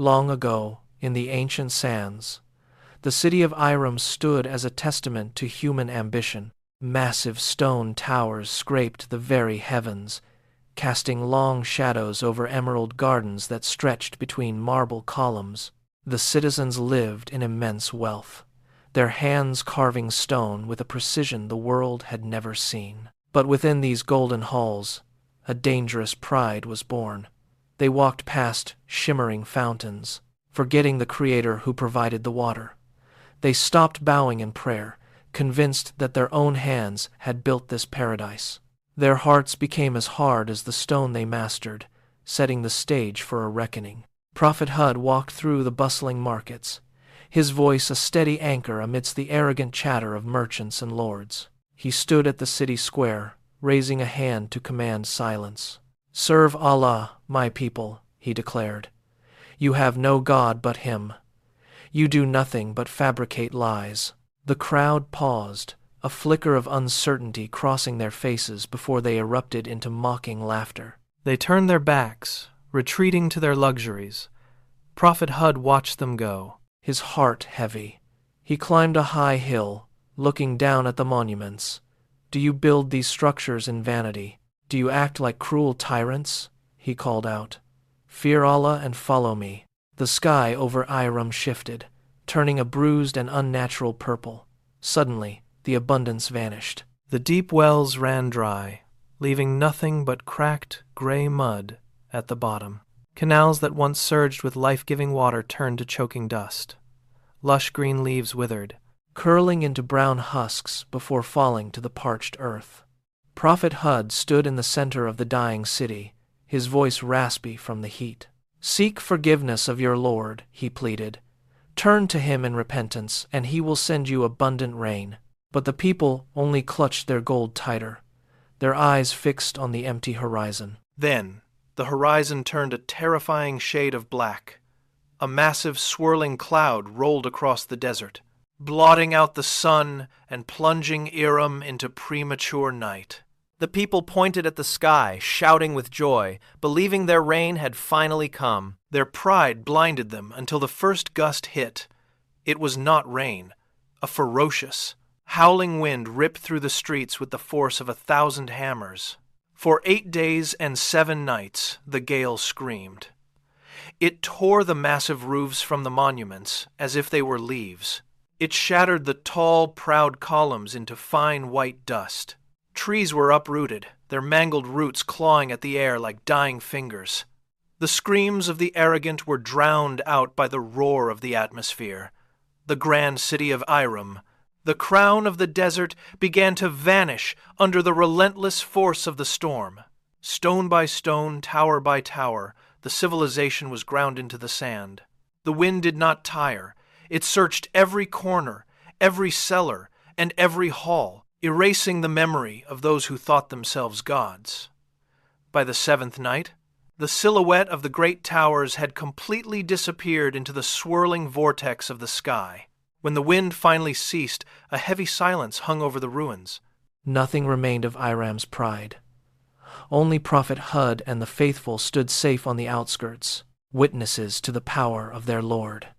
Long ago, in the ancient sands, the city of Iram stood as a testament to human ambition. Massive stone towers scraped the very heavens, casting long shadows over emerald gardens that stretched between marble columns. The citizens lived in immense wealth, their hands carving stone with a precision the world had never seen. But within these golden halls, a dangerous pride was born. They walked past shimmering fountains, forgetting the Creator who provided the water. They stopped bowing in prayer, convinced that their own hands had built this paradise. Their hearts became as hard as the stone they mastered, setting the stage for a reckoning. Prophet Hud walked through the bustling markets, his voice a steady anchor amidst the arrogant chatter of merchants and lords. He stood at the city square, raising a hand to command silence. "Serve Allah, my people," he declared. "You have no God but Him. You do nothing but fabricate lies." The crowd paused, a flicker of uncertainty crossing their faces before they erupted into mocking laughter. They turned their backs, retreating to their luxuries. Prophet Hud watched them go, his heart heavy. He climbed a high hill, looking down at the monuments. "Do you build these structures in vanity? Do you act like cruel tyrants?" he called out. "Fear Allah and follow me." The sky over Iram shifted, turning a bruised and unnatural purple. Suddenly, the abundance vanished. The deep wells ran dry, leaving nothing but cracked, gray mud at the bottom. Canals that once surged with life-giving water turned to choking dust. Lush green leaves withered, curling into brown husks before falling to the parched earth. Prophet Hud stood in the center of the dying city, his voice raspy from the heat. "Seek forgiveness of your Lord," he pleaded. "Turn to Him in repentance, and He will send you abundant rain." But the people only clutched their gold tighter, their eyes fixed on the empty horizon. Then, the horizon turned a terrifying shade of black. A massive swirling cloud rolled across the desert, blotting out the sun and plunging Iram into premature night. The people pointed at the sky, shouting with joy, believing their rain had finally come. Their pride blinded them until the first gust hit. It was not rain. A ferocious, howling wind ripped through the streets with the force of 1,000 hammers. For 8 days and 7 nights, the gale screamed. It tore the massive roofs from the monuments as if they were leaves. It shattered the tall, proud columns into fine white dust. Trees were uprooted, their mangled roots clawing at the air like dying fingers. The screams of the arrogant were drowned out by the roar of the atmosphere. The grand city of Iram, the crown of the desert, began to vanish under the relentless force of the storm. Stone by stone, tower by tower, the civilization was ground into the sand. The wind did not tire. It searched every corner, every cellar, and every hall, erasing the memory of those who thought themselves gods. By the 7th night, the silhouette of the great towers had completely disappeared into the swirling vortex of the sky. When the wind finally ceased, a heavy silence hung over the ruins. Nothing remained of Iram's pride. Only Prophet Hud and the faithful stood safe on the outskirts, witnesses to the power of their Lord.